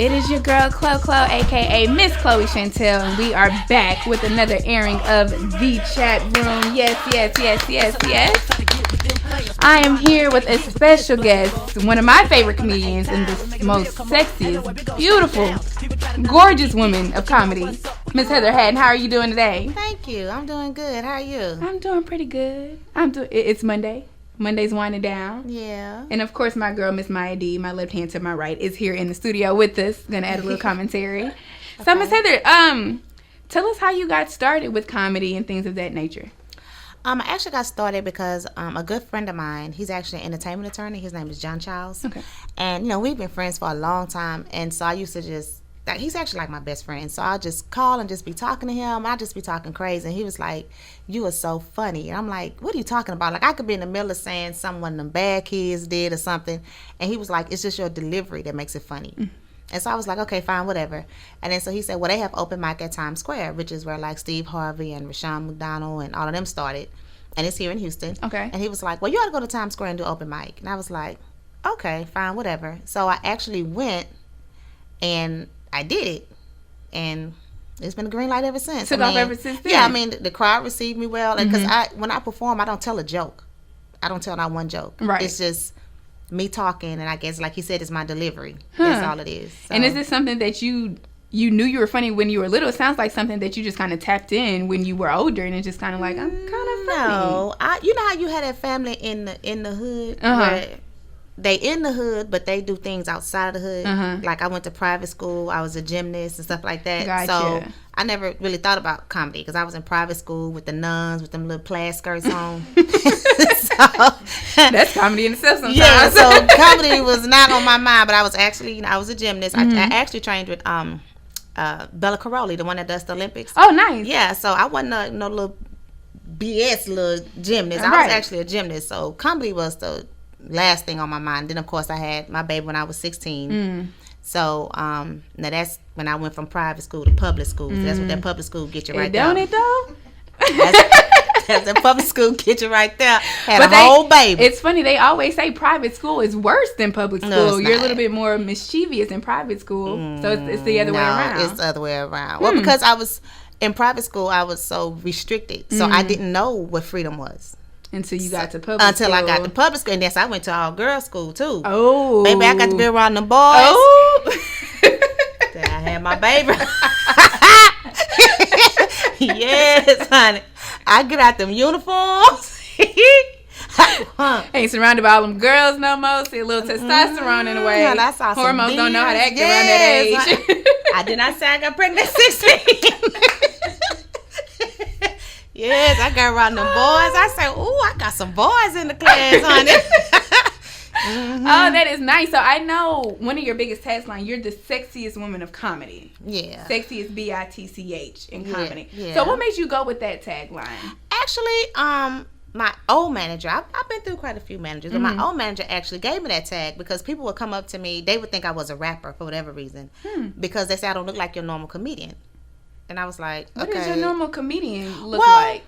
It is your girl, Chloe, aka Miss Chloe Chantel, and we are back with another airing of The Chat Room. Yes. I am here with a special guest, one of my favorite comedians and the most sexiest, beautiful, gorgeous woman of comedy, Miss Heather Hatton. How are you doing today? Thank you. I'm doing good. How are you? I'm doing pretty good. It's Monday. Monday's winding down. Yeah. And of course, my girl, Miss Maya D, my left hand to my right, is here in the studio with us. Gonna add a little commentary. Okay. So, Miss Heather, tell us how you got started with comedy and things of that nature. I actually got started because a good friend of mine, he's actually an entertainment attorney. His name is John Childs. Okay. And, we've been friends for a long time. And so I used to he's actually like my best friend. So I'll just call and just be talking to him. I'll just be talking crazy. And he was like, "You are so funny." And I'm like, "What are you talking about?" Like, I could be in the middle of saying something one of them bad kids did or something. And he was like, "It's just your delivery that makes it funny." Mm. And so I was like, "Okay, fine, whatever." And then so he said, "Well, they have open mic at Times Square," which is where like Steve Harvey and Rashawn McDonald and all of them started. And it's here in Houston. Okay. And he was like, "Well, you ought to go to Times Square and do open mic." And I was like, "Okay, fine, whatever." So I actually went and I did it. And it's been a green light ever since. Took off ever since then. Yeah, the crowd received me well. And because when I perform, I don't tell a joke. I don't tell not one joke. Right. It's just me talking, and I guess, like he said, it's my delivery. That's all it is. So. And is this something that you knew you were funny when you were little? It sounds like something that you just kind of tapped in when you were older, and it's just kind of like, I'm kind of funny. No. You know how you had that family in the hood? Where they in the hood, but they do things outside of the hood. Like I went to private school. I was a gymnast and stuff like that. Gotcha. So I never really thought about comedy because I was in private school with the nuns with them little plaid skirts on. That's comedy in itself sometimes. Yeah, so comedy was not on my mind, but I was actually, I was a gymnast. I actually trained with Bella Caroli, the one that does the Olympics. Oh, nice. Yeah, so I wasn't no little BS little gymnast. I was actually a gymnast. So comedy was the last thing on my mind. Then of course I had my baby when I was 16. So now that's when I went from private school to public school. So that's what that public school get you right there. Don't it though? That's the public school get you right there. Had a whole baby. It's funny, they always say private school is worse than public school. No, you're a little bit more mischievous in private school. So it's the other way around. It's the other way around. Well, because I was in private school, I was so restricted. So I didn't know what freedom was. Until you got to public school. Until I got to public school. And yes, I went to all girls school too. Oh. Baby, I got to be around the boys. Oh. Then I had my baby. Yes, honey. I get out them uniforms. Ain't surrounded by all them girls no more. See a little testosterone in a way. Yeah, that's awesome. Hormones don't know how to act around that age. I did not say I got pregnant at 16. Yes, I got around them boys. I said, "Ooh, I got some boys in the class, honey." Oh, that is nice. So I know one of your biggest taglines, you're the sexiest woman of comedy. Yeah. Sexiest BITCH in comedy. Yeah. So what made you go with that tagline? Actually, my old manager, I've been through quite a few managers, but my old manager actually gave me that tag because people would come up to me, they would think I was a rapper for whatever reason, because they say I don't look like your normal comedian. And I was like, okay. What does your normal comedian look like?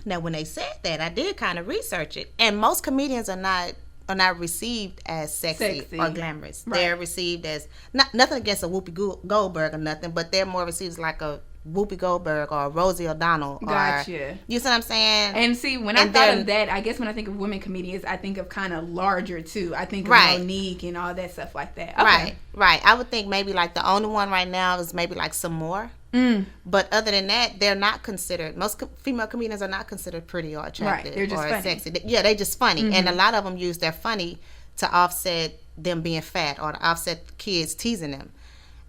Now, when they said that, I did kind of research it. And most comedians are not received as sexy or glamorous. Right. They're received as, nothing against a Whoopi Goldberg or nothing, but they're more received as like a Whoopi Goldberg or Rosie O'Donnell. Gotcha. You see what I'm saying? And see, when I thought of that, I guess when I think of women comedians, I think of kind of larger too. I think of Monique and all that stuff like that. Okay. Right. I would think maybe like the only one right now is maybe like some more. But other than that, they're not considered. Most female comedians are not considered pretty or attractive they're just or funny. Sexy. Yeah, they're just funny, and a lot of them use their funny to offset them being fat or to offset kids teasing them.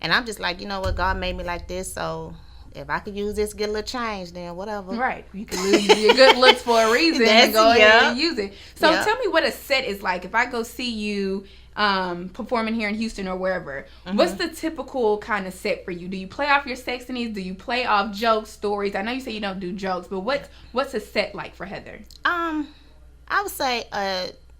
And I'm just like, you know what? God made me like this, so if I could use this, get a little change, then whatever. Right. You can lose your good looks for a reason and go ahead and use it. So tell me what a set is like. If I go see you performing here in Houston or wherever, what's the typical kind of set for you? Do you play off your sexiness? Do you play off jokes, stories? I know you say you don't do jokes, but what's a set like for Heather? I would say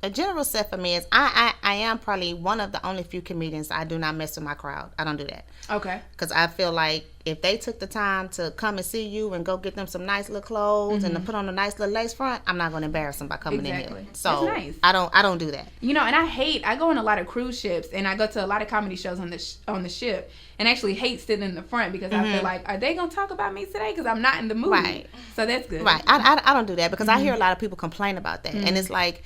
a general set for me is I am probably one of the only few comedians I do not mess with my crowd. I don't do that. Okay. Because I feel like if they took the time to come and see you and go get them some nice little clothes and to put on a nice little lace front, I'm not going to embarrass them by coming in here. So that's nice. I don't do that. You know, and I go on a lot of cruise ships and I go to a lot of comedy shows on the ship and actually hate sitting in the front because I feel like, are they going to talk about me today? Because I'm not in the mood. Right. So that's good. Right. I don't do that because I hear a lot of people complain about that. And it's like,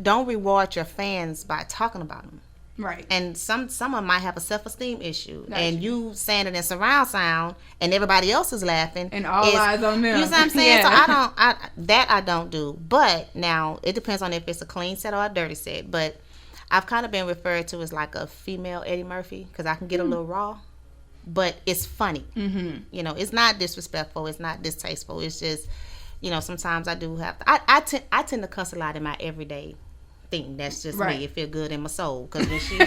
don't reward your fans by talking about them. Right. And someone might have a self-esteem issue. And you saying it in surround sound and everybody else is laughing. And all eyes on them. You know what I'm saying? Yeah. So I don't do. But now it depends on if it's a clean set or a dirty set. But I've kind of been referred to as like a female Eddie Murphy because I can get a little raw. But it's funny. You know, it's not disrespectful. It's not distasteful. It's just, you know, sometimes I do have to. I tend to cuss a lot in my everyday thing. That's just me. It feel good in my soul. Because when she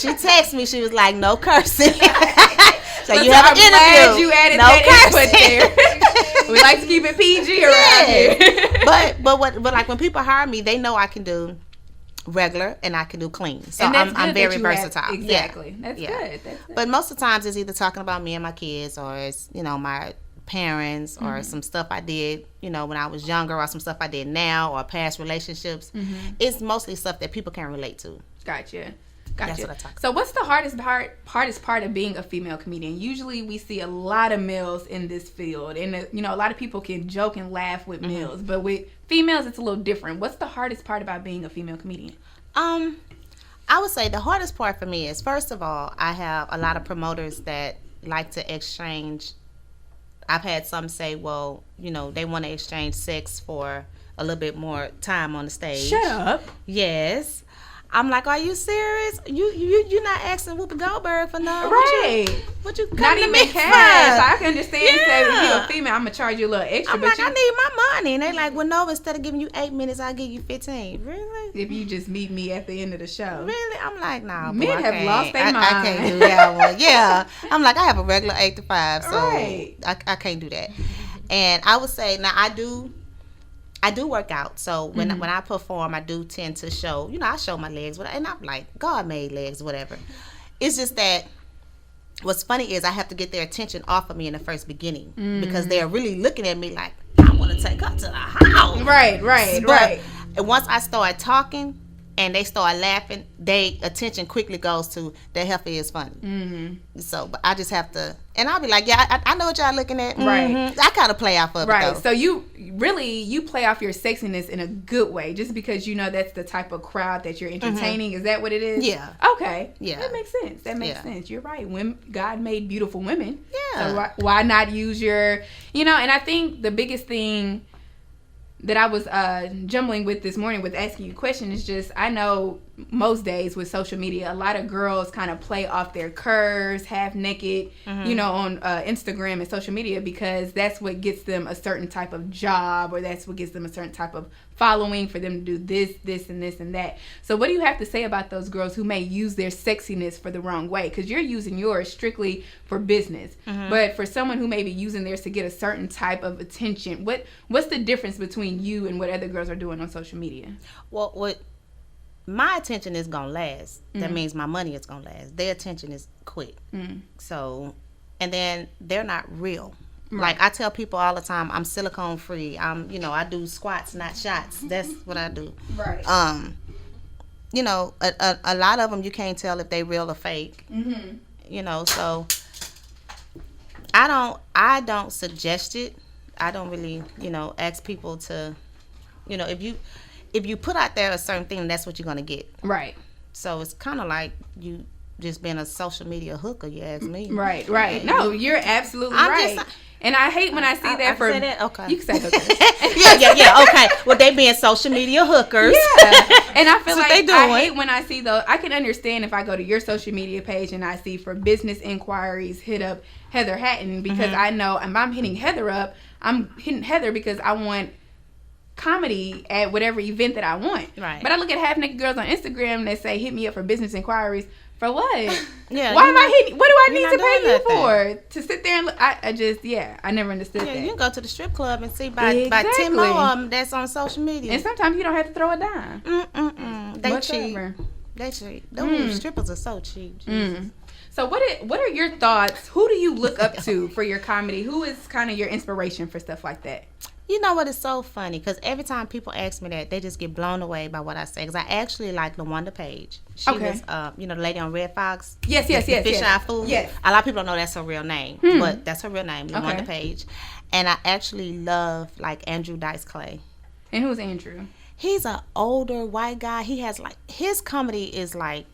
texted me, she was like, "No cursing." So you have an interview. You added that input there. We like to keep it PG around here. but like when people hire me, they know I can do regular and I can do clean. So I'm very versatile. Exactly. That's good. But most of the times it's either talking about me and my kids or it's, you know, my parents or some stuff I did, you know, when I was younger or some stuff I did now or past relationships. It's mostly stuff that people can relate to. Gotcha. That's what I talk about. So what's the hardest part of being a female comedian? Usually we see a lot of males in this field and you know, a lot of people can joke and laugh with males, but with females it's a little different. What's the hardest part about being a female comedian? I would say the hardest part for me is, first of all, I have a lot of promoters that like to exchange. I've had some say, well, you know, they want to exchange sex for a little bit more time on the stage. Shut up. Yes. I'm like, are you serious? You're not asking Whoopi Goldberg for nothing. Right. What you not even cash. I can understand if you're a female, I'm going to charge you a little extra. I'm like, I need my money. And they like, well, no, instead of giving you 8 minutes, I'll give you 15. Really? If you just meet me at the end of the show. Really? I'm like, nah. Men have lost their mind. I can't do that one. Yeah. I'm like, I have a regular 8 to 5, so I can't do that. And I would say, now I do work out. So when I perform, I do tend to show, you know, I show my legs, and I'm like, God made legs, whatever. It's just that what's funny is I have to get their attention off of me in the first beginning because they're really looking at me like, I want to take her to the house. Right. And once I start talking and they start laughing, their attention quickly goes to that heifer is funny. So, but I just have to, and I'll be like, yeah, I know what y'all looking at. Right. I kind of play off of it, though. So you play off your sexiness in a good way, just because you know that's the type of crowd that you're entertaining. Is that what it is? Yeah. Okay. Yeah. That makes sense. That makes sense. You're right. God made beautiful women. Yeah. So why not use your, you know, and I think the biggest thing that I was jumbling with this morning with asking you a question is just, I know most days with social media, a lot of girls kind of play off their curves, half naked, you know, on Instagram and social media because that's what gets them a certain type of job or that's what gets them a certain type of following for them to do this, and this, and that. So what do you have to say about those girls who may use their sexiness for the wrong way? Because you're using yours strictly for business. But for someone who may be using theirs to get a certain type of attention, what's the difference between you and what other girls are doing on social media? Well, what my attention is going to last. That means my money is going to last. Their attention is quick. So, and then they're not real. Like I tell people all the time, I'm silicone free. I do squats, not shots. That's what I do. Right. You know, a lot of them you can't tell if they real or fake. You know, so I don't suggest it. I don't really, you know, ask people to, you know, if you put out there a certain thing, that's what you're gonna get. Right. So it's kind of like you just being a social media hooker. You ask me. Right. No, you're absolutely right. And I hate when I see that for... Say that? Okay. You can say hookers. yeah, okay. Well, they being social media hookers. Yeah. And I feel like they doing. I hate when I see those. I can understand if I go to your social media page and I see for business inquiries, hit up Heather Hatton because I know if I'm hitting Heather up, I'm hitting Heather because I want comedy at whatever event that I want. Right. But I look at half naked girls on Instagram that say hit me up for business inquiries. For what? Yeah. Why am I hitting? What do I need to pay you nothing. for? To sit there and look? I never understood that. You can go to the strip club and see by 10 more of them that's on social media. And sometimes you don't have to throw a dime. They cheap. They cheap. Those strippers are so cheap. So what are your thoughts? Who do you look up to for your comedy? Who is kind of your inspiration for stuff like that? You know what is so funny? Because every time people ask me that, they just get blown away by what I say. Because I actually like LaWanda Page. She was, the lady on Red Fox. Yes. Fish Eye Food. Yes. A lot of people don't know that's her real name. But that's her real name, LaWanda Page. And I actually love, like, Andrew Dice Clay. And who's Andrew? He's an older white guy. He has, like, his comedy is, like,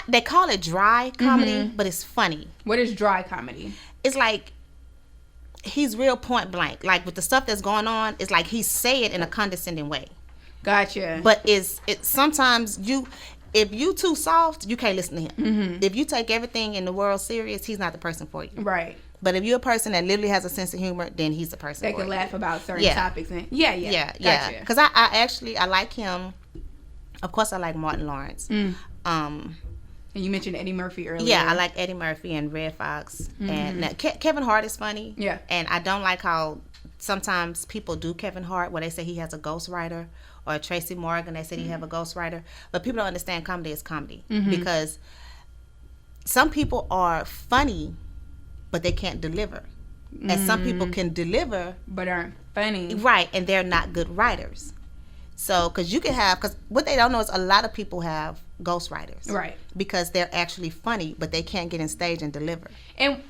they call it dry comedy, but it's funny. What is dry comedy? It's like, he's real point blank. Like, with the stuff that's going on, it's like he say it in a condescending way. Gotcha. But it's sometimes if you too soft, you can't listen to him. If you take everything in the world serious, he's not the person for you. Right. But if you're a person that literally has a sense of humor, then he's the person that for can you. laugh about certain topics. And Gotcha. Because I like him. Of course, I like Martin Lawrence. And you mentioned Eddie Murphy earlier. Yeah, I like Eddie Murphy and Red Fox. And Kevin Hart is funny. Yeah. And I don't like how sometimes people do Kevin Hart where they say he has a ghostwriter, or Tracy Morgan, they said he have a ghostwriter. But people don't understand comedy is comedy. Because some people are funny, but they can't deliver. And some people can deliver. But aren't funny. Right, and they're not good writers. So, because what they don't know is a lot of people have ghostwriters. Right. Because they're actually funny, but they can't get in stage and deliver. And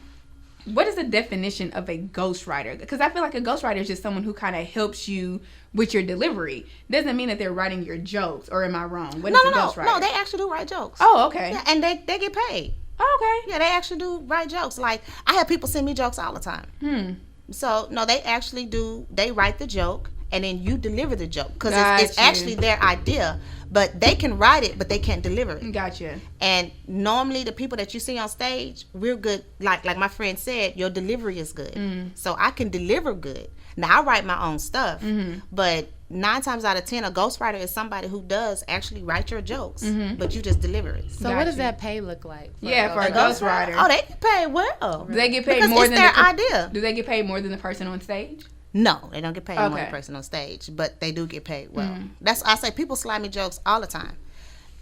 what is the definition of a ghostwriter? Because I feel like a ghostwriter is just someone who kind of helps you with your delivery. Doesn't mean that they're writing your jokes, or am I wrong? What is a ghostwriter? No, they actually do write jokes. Oh, okay. Yeah, and they get paid. Oh, okay. Yeah, they actually do write jokes. Like, I have people send me jokes all the time. So, no, they actually do. They write the joke, and then you deliver the joke. Because it's actually their idea. But they can write it, but they can't deliver it. Gotcha. And normally the people that you see on stage, we're good. Like my friend said, your delivery is good. So I can deliver good. Now, I write my own stuff. But 9 times out of 10, a ghostwriter is somebody who does actually write your jokes. But you just deliver it. So what does that pay look like? For a ghostwriter? Oh, they get paid well. Do they get paid because more it's than their idea? Do they get paid more than the person on stage? No, they don't get paid more than the person on stage, but they do get paid well. I say people slide me jokes all the time.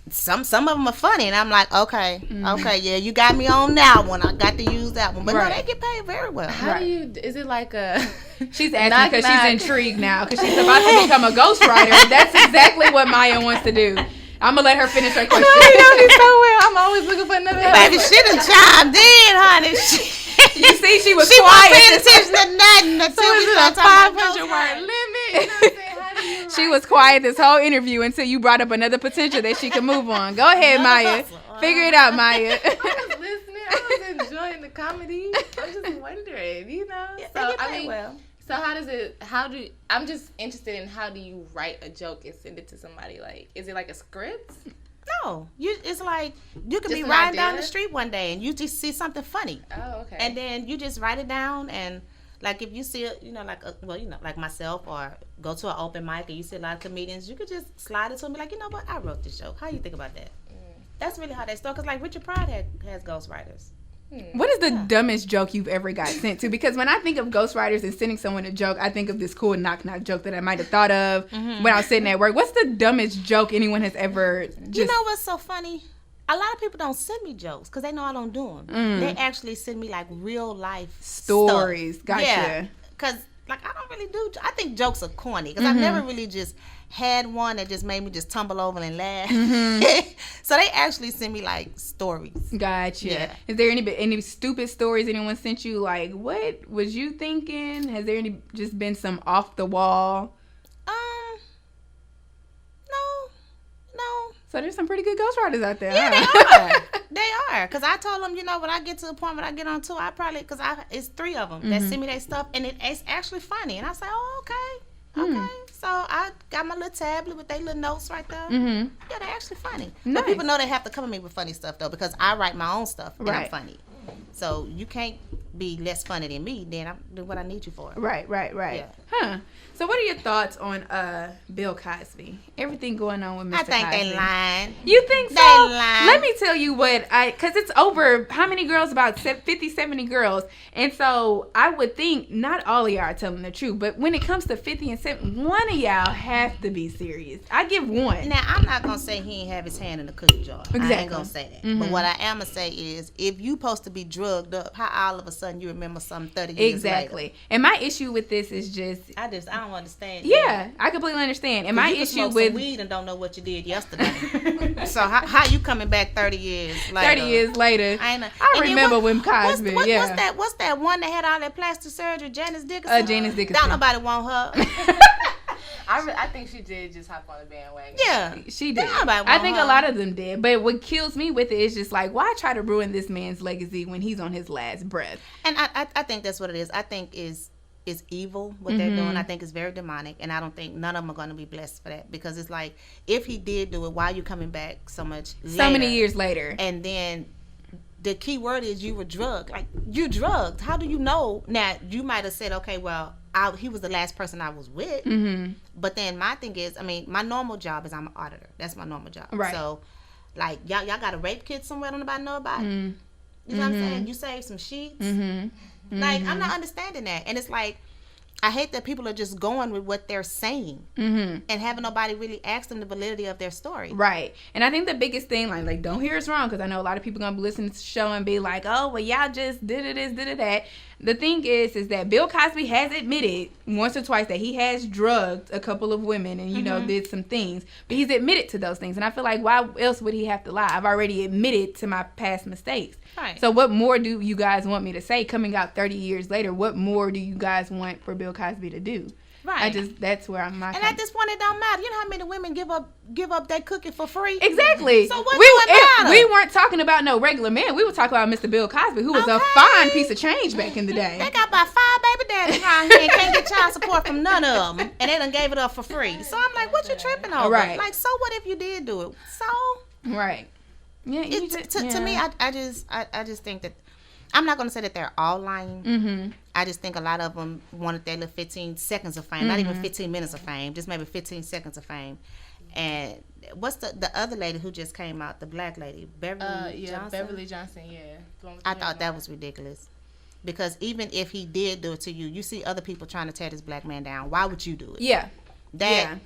Some of them are funny, and I'm like, okay, yeah, you got me on that one. I got to use that one, but no, they get paid very well. How do you? Is it like a? She's asking because she's intrigued now because she's about to become a ghostwriter. That's exactly what Maya wants to do. I'm gonna let her finish her question. You know me so well. I'm always looking for another. Baby, she done chimed in, honey. You see, she was quiet. She wasn't paying attention to nothing until we started talking about 500 word limit. You know what I'm saying? How do you She was quiet this whole interview until you brought up another potential that she could move on. Go ahead, Maya. Figure it out, Maya. I was listening. I was enjoying the comedy. I'm just wondering, you know. So I mean, well. So I'm just interested in how do you write a joke and send it to somebody? Like, is it like a script? No, it's like you could Just be an riding idea? down the street one day and you just see something funny. Oh, okay. And then you just write it down, and like if you see it, like myself, or go to an open mic and you see a lot of comedians, you could just slide it to me like, you know what, I wrote this joke. How you think about that? That's really how they start. Cause like Richard Pryor has ghostwriters. What is the dumbest joke you've ever got sent to? Because when I think of ghostwriters and sending someone a joke, I think of this cool knock joke that I might have thought of when I was sitting at work. What's the dumbest joke anyone has ever You know what's so funny? A lot of people don't send me jokes because they know I don't do them. They actually send me like real life stories. Stuff. Gotcha. Yeah, because like I don't really do. I think jokes are corny because I've never really just had one that just made me just tumble over and laugh. So they actually send me like stories. Gotcha. Yeah. Is there any stupid stories anyone sent you? Like, what was you thinking? Has there just been some off the wall? No. So there's some pretty good ghostwriters out there. Yeah, huh? they are. Because I told them, when I get to the point when I get on tour, it's 3 of them that send me their stuff, and it's actually funny. And I say, oh, okay. So I got my little tablet with their little notes right there. Yeah, they're actually funny. Nice. But people know they have to come at me with funny stuff, though, because I write my own stuff, and I'm funny. So you can't be less funny than me, then I'm doing what I need you for. Right. Yeah. Huh. So what are your thoughts on Bill Cosby? Everything going on with Mr. Cosby. I think they lying. You think so? They lying. Let me tell you what, because it's over, how many girls? About 50, 70 girls. And so I would think not all of y'all are telling the truth, but when it comes to 50 and 70, one of y'all have to be serious. I give one. Now, I'm not going to say he ain't have his hand in the cookie jar. Exactly. I ain't going to say that. Mm-hmm. But what I am going to say is, if you supposed to be drugged up, how all of a sudden you remember something 30 years later? And my issue with this is just... I don't understand. Yeah, I completely understand. And my you issue smoke with some weed and don't know what you did yesterday. So how you coming back 30 years later? 30 years later. I remember when Cosby. What's that one that had all that plastic surgery? Janice Dickinson. Janice Dickinson. Don't nobody want her. I think she did just hop on the bandwagon. Yeah, she did. I think a lot of them did. But what kills me with it is just like, why try to ruin this man's legacy when he's on his last breath? And I think that's what it is. I think is evil what they're doing. I think it's very demonic, and I don't think none of them are going to be blessed for that, because it's like, if he did do it, why are you coming back so many years later? And then the key word is you were drugged. Like, you drugged. How do you know? Now, you might have said, okay, well, he was the last person I was with. Mm-hmm. But then my thing is, I mean, my normal job is I'm an auditor. That's my normal job. Right. So, like, y'all got a rape kit somewhere, don't nobody know about it. Mm-hmm. You know what I'm saying? You saved some sheets. Mm-hmm. Like, I'm not understanding that. And it's like, I hate that people are just going with what they're saying and having nobody really ask them the validity of their story. Right. And I think the biggest thing, like don't hear us wrong, because I know a lot of people going to be listening to the show and be like, oh, well, y'all just did it that. The thing is that Bill Cosby has admitted once or twice that he has drugged a couple of women and, you know, did some things. But he's admitted to those things. And I feel like, why else would he have to lie? I've already admitted to my past mistakes. Right. So what more do you guys want me to say coming out 30 years later? What more do you guys want for Bill Cosby to do? Right. That's where I'm at. And at this point, it don't matter. You know how many women give up that cookie for free? Exactly. So what do it matter? We weren't talking about no regular man. We were talking about Mr. Bill Cosby, who was a fine piece of change back in the day. They got about 5 baby daddies around here and can't get child support from none of them, and they done gave it up for free. So I'm like, what you tripping over? Right. Like, so what if you did do it? So right. Yeah. To me, I just think that. I'm not going to say that they're all lying. Mm-hmm. I just think a lot of them wanted their little 15 seconds of fame. Not even 15 minutes of fame. Just maybe 15 seconds of fame. And what's the other lady who just came out? The black lady. Beverly Johnson? Beverly Johnson, yeah. I thought that was ridiculous. Because even if he did do it to you, you see other people trying to tear this black man down. Why would you do it? Yeah.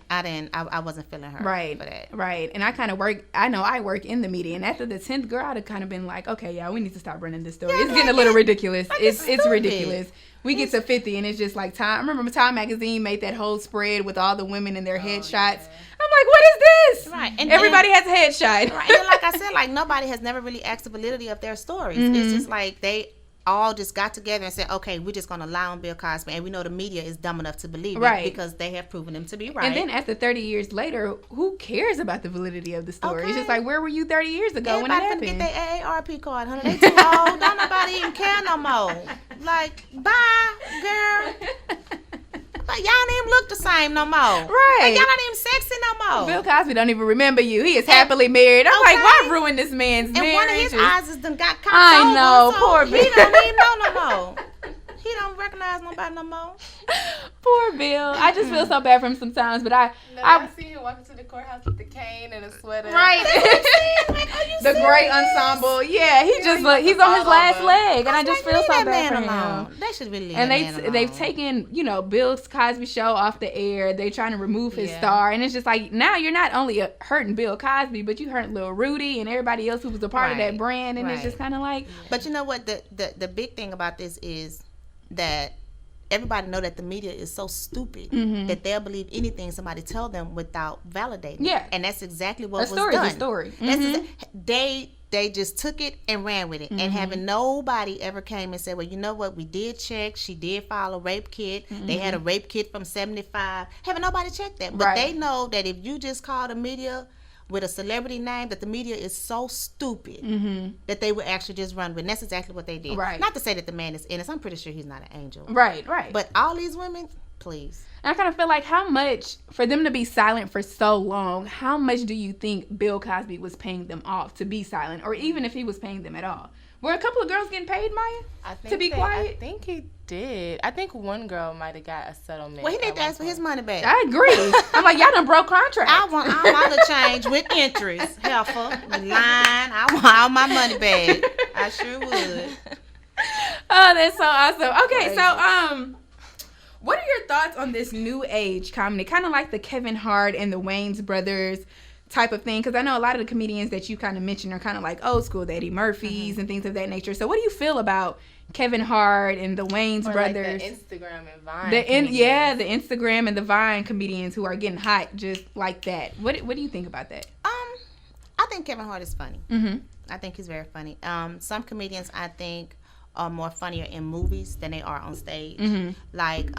I wasn't feeling her for that. Right. And I work in the media, and after the 10th girl, I'd have kind of been like, okay, y'all, we need to stop running this story. It's getting a little ridiculous. It's ridiculous. We get to 50 and it's just like Time. I remember Time magazine made that whole spread with all the women and their headshots. Yeah. I'm like, what is this? Right. And everybody has a headshot. Right. And like I said, like, nobody has never really asked the validity of their stories. Mm-hmm. It's just like they all just got together and said, okay, we're just going to lie on Bill Cosby, and we know the media is dumb enough to believe it because they have proven him to be right. And then after 30 years later, who cares about the validity of the story? Okay. It's just like, where were you 30 years ago when it happened? Everybody finna get their AARP card, honey. They too old. Don't nobody even care no more. Like, bye, girl. Like, y'all don't even look the same no more. Right. Like, y'all not even sexy no more. Bill Cosby don't even remember you. He is happily married. I'm like, why ruin this man's marriage? And one of his eyes has done got kind of I know, so poor Bill. He don't even know no more. He don't recognize nobody no more. Poor Bill. I just feel so bad for him sometimes, but I see him walking to the courthouse with the cane and a sweater. Right. Like, the great ensemble. Yeah, he's on his last leg, and I just feel so bad for him. They should really leave and that man alone. They've taken, Bill Cosby show off the air. They're trying to remove his star, and it's just like, now you're not only hurting Bill Cosby, but you hurting Lil Rudy and everybody else who was a part of that brand, and it's just kind of like. But you know what? The big thing about this is that everybody know that the media is so stupid that they'll believe anything somebody tell them without validating. Yeah, and that's exactly what was done. A story. They just took it and ran with it, and having nobody ever came and said, well, you know what, we did check, she did file a rape kit, they had a rape kit from 75, having nobody check that. But they know that if you just call the media with a celebrity name, that the media is so stupid that they would actually just run with. And that's exactly what they did. Right. Not to say that the man is innocent. I'm pretty sure he's not an angel. Right. But all these women, please. And I kind of feel like, how much, for them to be silent for so long, how much do you think Bill Cosby was paying them off to be silent? Or even if he was paying them at all? Were a couple of girls getting paid, Maya, to be quiet? I think he did. I think one girl might have got a settlement. Well, he need to ask for his money back. I agree. I'm like, y'all done broke contract. I want all my change with interest. Helpful. Line. I want all my money back. I sure would. Oh, that's so awesome. Okay, so what are your thoughts on this new age comedy? Kind of like the Kevin Hart and the Wayans brothers type of thing, because I know a lot of the comedians that you kind of mentioned are kind of like old school, the Eddie Murphys and things of that nature. So what do you feel about Kevin Hart and the Wayans brothers? Like the Instagram and Vine. The Instagram and the Vine comedians who are getting hot just like that. What do you think about that? I think Kevin Hart is funny. Mm-hmm. I think he's very funny. Some comedians I think are more funnier in movies than they are on stage. Mm-hmm. Like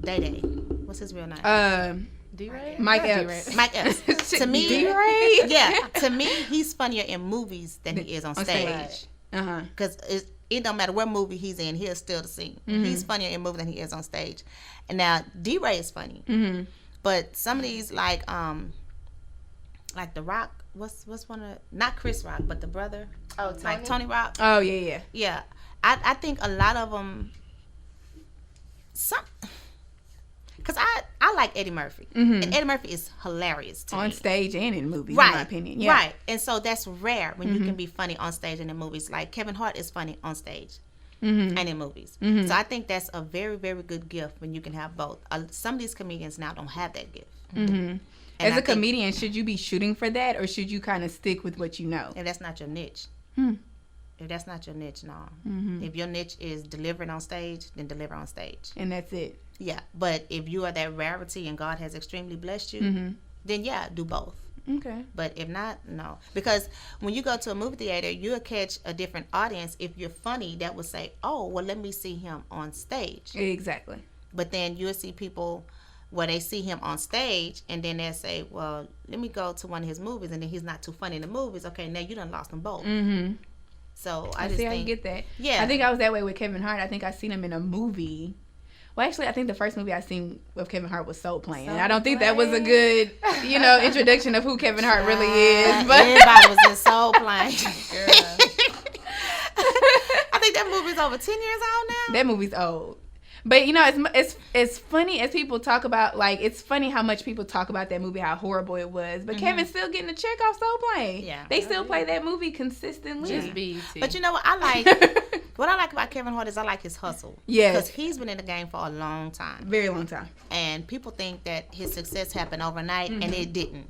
Day Day. What's his real name? D-Ray? Mike Epps. Mike Epps. To me, D-Ray? Yeah. To me, he's funnier in movies than he is on stage. Because it don't matter what movie he's in, he'll still the scene. Mm-hmm. He's funnier in movies than he is on stage. And now D-Ray is funny. Mm-hmm. But some of these like The Rock. What's one of not Chris Rock, but the brother? Oh, Tony? Like Tony Rock. Oh yeah. Yeah. I think a lot of them. Because I like Eddie Murphy. Mm-hmm. And Eddie Murphy is hilarious to me. On stage and in movies, in my opinion. Yeah. Right. And so that's rare when you can be funny on stage and in movies. Like Kevin Hart is funny on stage and in movies. Mm-hmm. So I think that's a very, very good gift when you can have both. Some of these comedians now don't have that gift. Mm-hmm. As a comedian, should you be shooting for that, or should you kind of stick with what you know? If that's not your niche. If that's not your niche, no. Mm-hmm. If your niche is delivering on stage, then deliver on stage. And that's it. Yeah, but if you are that rarity and God has extremely blessed you, then yeah, do both. Okay. But if not, no. Because when you go to a movie theater, you'll catch a different audience. If you're funny, that will say, oh, well, let me see him on stage. Exactly. But then you'll see people where they see him on stage, and then they'll say, well, let me go to one of his movies, and then he's not too funny in the movies. Okay, now you done lost them both. Mm-hmm. So I just see think, how you get that. Yeah. I think I was that way with Kevin Hart. I think I seen him in a movie. Well, actually, I think the first movie I seen with Kevin Hart was Soul Plane. And I don't think that was a good, introduction of who Kevin Hart really is. But everybody was in Soul Plane. I think that movie's over 10 years old now. That movie's old. But it's funny as people talk about, like, it's funny how much people talk about that movie, how horrible it was. But Kevin's still getting a check off Soul Plane. Yeah, they still play that movie consistently. Just BET. But you know what I like? What I like about Kevin Hart is I like his hustle. Yeah, because he's been in the game for a long time, very long time. And people think that his success happened overnight, and it didn't.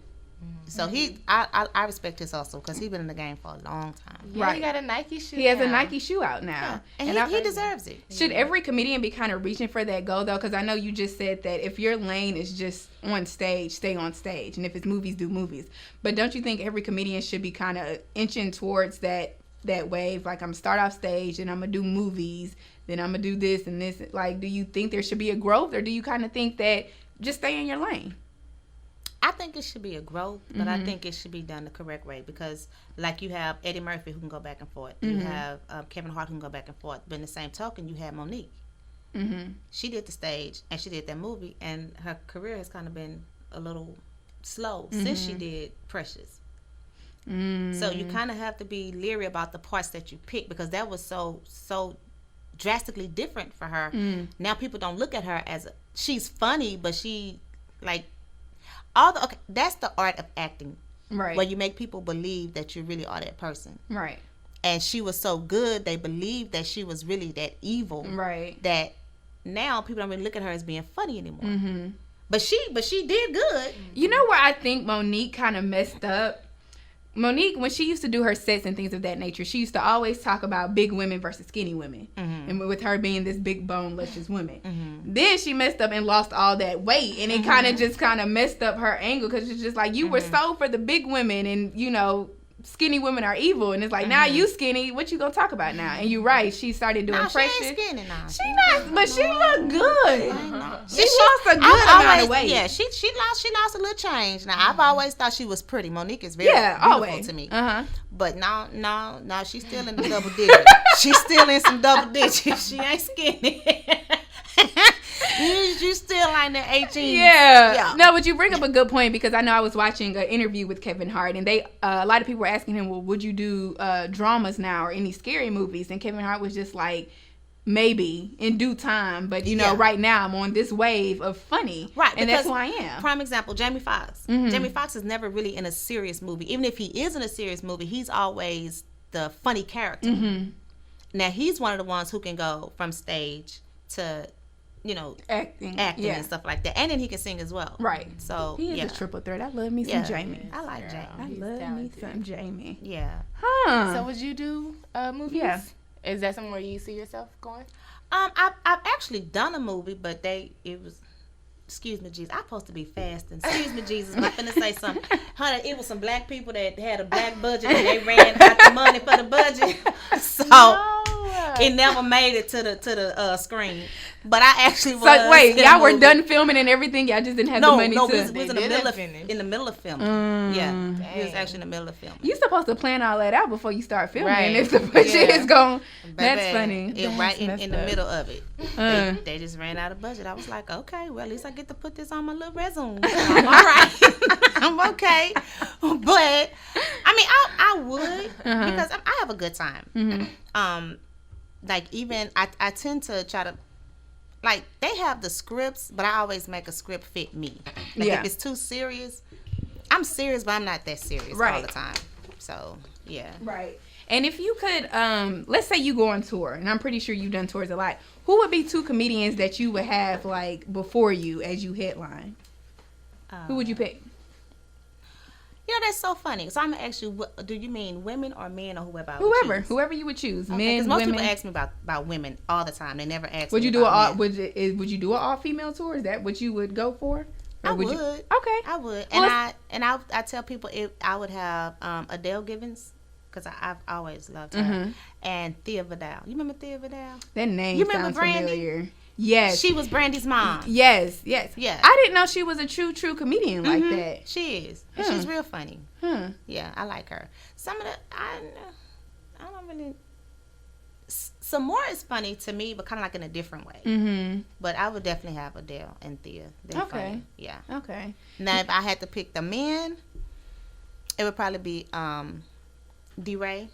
So I respect his hustle because he's been in the game for a long time. Yeah, right. He got a Nike shoe. He has a Nike shoe out now, and he deserves it. Should every comedian be kind of reaching for that goal though? Because I know you just said that if your lane is just on stage, stay on stage, and if it's movies, do movies. But don't you think every comedian should be kind of inching towards that wave? Like, I'm gonna start off stage, and I'm gonna do movies, then I'm gonna do this and this. Like, do you think there should be a growth, or do you kind of think that just stay in your lane? I think it should be a growth, but I think it should be done the correct way because, like, you have Eddie Murphy who can go back and forth. You have Kevin Hart who can go back and forth. But in the same token, you have Monique. Mm-hmm. She did the stage and she did that movie, and her career has kind of been a little slow since she did Precious. So you kind of have to be leery about the parts that you pick because that was so drastically different for her. Now people don't look at her as she's funny, but she like. That's the art of acting, right? Where you make people believe that you really are that person, right? And she was so good, they believed that she was really that evil, right? That now people don't really look at her as being funny anymore. Mm-hmm. But she did good. You know where I think Monique kind of messed up? Monique, when she used to do her sets and things of that nature, she used to always talk about big women versus skinny women. And with her being this big bone, luscious woman. Then she messed up and lost all that weight. And it kind of messed up her angle because it's just like, you were so for the big women and, skinny women are evil. And it's like, now you skinny, what you gonna talk about now? And you're right, she started doing Precious. She ain't skinny now. She not, but she look good. She lost a good amount of weight. Yeah, she lost a little change. Now, I've always thought she was pretty. Monique is very beautiful to me. But no, she's still in the double digits. She's still in some double digits. She ain't skinny. You still like the 18. Yeah. No, but you bring up a good point because I know I was watching an interview with Kevin Hart and a lot of people were asking him, well, would you do dramas now or any scary movies? And Kevin Hart was just like, maybe in due time, but you know, right now I'm on this wave of funny, right? And that's who I am. Prime example, Jamie Foxx. Jamie Foxx is never really in a serious movie. Even if he is in a serious movie, he's always the funny character. Now he's one of the ones who can go from stage to, you know, acting and stuff like that, and then he can sing as well. Right. So he is a triple threat. I love me some Jamie. I like Jamie. I love me some Jamie. Yeah. Huh. So would you do movies? Yeah. Is that somewhere you see yourself going? I've actually done a movie, but it was. Excuse me, Jesus. I'm supposed to be fasting. Excuse me, Jesus. I'm finna say something. Honey, it was some black people that had a black budget and they ran out the money for the budget. So it never made it to the screen. But I actually was. So wait, y'all were done filming and everything? Y'all just didn't have the money to. No, it was in the middle of filming. Yeah, it was actually in the middle of filming. You're supposed to plan all that out before you start filming. Right. If the budget is gone, that's funny. Right in the middle of it. They just ran out of budget. I was like, okay, well, at least I get to put this on my little resume. I'm all right. I'm okay. But I mean, I would because I have a good time. Like even I tend to try to. Like, they have the scripts, but I always make a script fit me. Like, if it's too serious, I'm serious, but I'm not that serious all the time. So, yeah. Right. And if you could, let's say you go on tour, and I'm pretty sure you've done tours a lot. Who would be 2 comedians that you would have, like, before you as you headline? Who would you pick? You know, that's so funny. So I'm going to ask you, do you mean women or men or whoever? Whoever you would choose. Okay, men, because most women. people ask me about women all the time. They never ask would me you do about would you do an all female tour? Is that what you would go for? I would. Okay. I would. Well, and I tell people I would have Adele Givens, because I've always loved her, and Thea Vidal. You remember Thea Vidal? That name sounds Brandy? familiar. Yes. She was Brandy's mom. Yes. Yeah. I didn't know she was a true comedian like that. She is. And she's real funny. Yeah, I like her. Some of the, I don't really, some more is funny to me, but kind of like in a different way. But I would definitely have Adele and Thea. They're funny. Yeah. Okay. Now, if I had to pick the men, it would probably be D-Ray.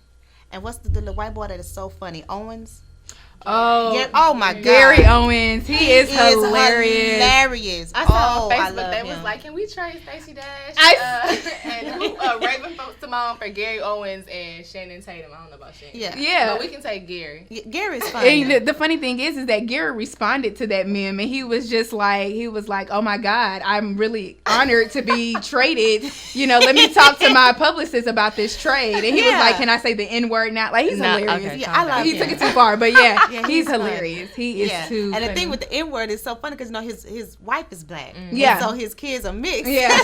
And what's the little white boy that is so funny? Owens. Oh my God, Gary Owens, he is hilarious. I saw on Facebook they was like, can we trade Stacey Dash and Raven Simone for Gary Owens and Shannon Tatum? I don't know about Shannon. Yeah, but we can take Gary. Gary's funny. And the funny thing is that Gary responded to that meme, and he was like, oh my God, I'm really honored to be traded. You know, let me talk to my publicist about this trade. And he was like, can I say the N-word now? Like, he's hilarious. Okay, I love him. He took it too far, but he's hilarious. He is too And the funny. thing with the N-word is so funny because, you know, his wife is black. Yeah. So his kids are mixed. Yeah.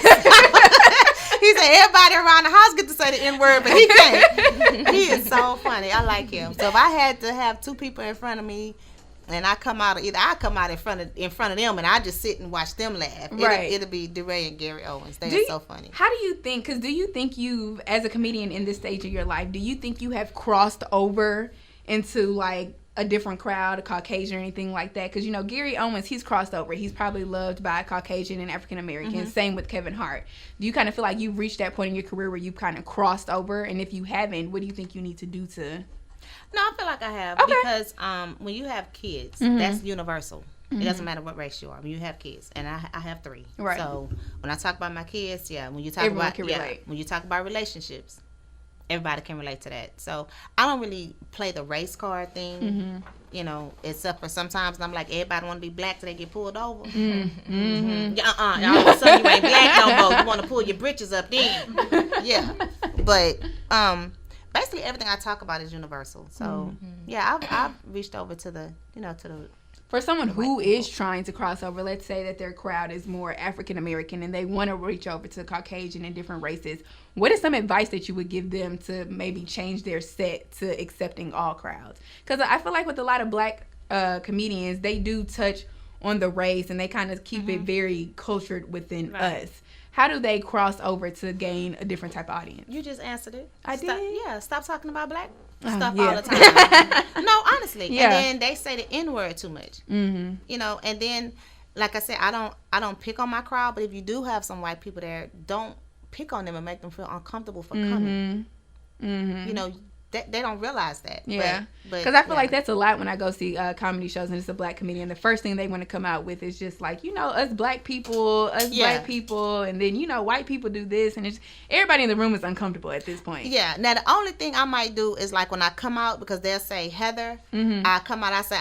He said everybody around the house get to say the N-word, but he can't. He is so funny. I like him. So if I had to have 2 people in front of me, and I come out in front of them, and I just sit and watch them laugh. It'll be DeRay and Gary Owens. They are so funny. How do you think? Because do you think you've, as a comedian in this stage of your life, do you think you have crossed over into like a different crowd, a Caucasian or anything like that? Because, you know, Gary Owens, he's crossed over. He's probably loved by Caucasian and African Americans. Same with Kevin Hart. Do you kind of feel like you've reached that point in your career where you've kind of crossed over? And if you haven't, what do you think you need to do to? No, I feel like I have. Because when you have kids, that's universal. It doesn't matter what race you are. When you have kids, and I have 3. Right. So when I talk about my kids, when you talk when you talk about relationships, everybody can relate to that. So I don't really play the race card thing, you know, except for sometimes I'm like, everybody want to be black till they get pulled over. All of a sudden you ain't black no more. You want to pull your britches up then. Yeah. But basically everything I talk about is universal. So I've reached over to the, for someone who is trying to cross over, let's say that their crowd is more African American and they want to reach over to Caucasian and different races, what is some advice that you would give them to maybe change their set to accepting all crowds? Because I feel like with a lot of black comedians, they do touch on the race and they kind of keep it very cultured within us. How do they cross over to gain a different type of audience? You just answered it. I did? Yeah, stop talking about black stuff all the time. No, honestly. Yeah. And then they say the N-word too much. You know, and then, like I said, I don't pick on my crowd, but if you do have some white people there, don't pick on them and make them feel uncomfortable for coming. You know, they don't realize that. Yeah. Because I feel like that's a lot when I go see comedy shows and it's a black comedian. The first thing they want to come out with is just like, us black people, and then, white people do this. And it's everybody in the room is uncomfortable at this point. Yeah. Now, the only thing I might do is like when I come out, because they'll say Heather, I come out, I say,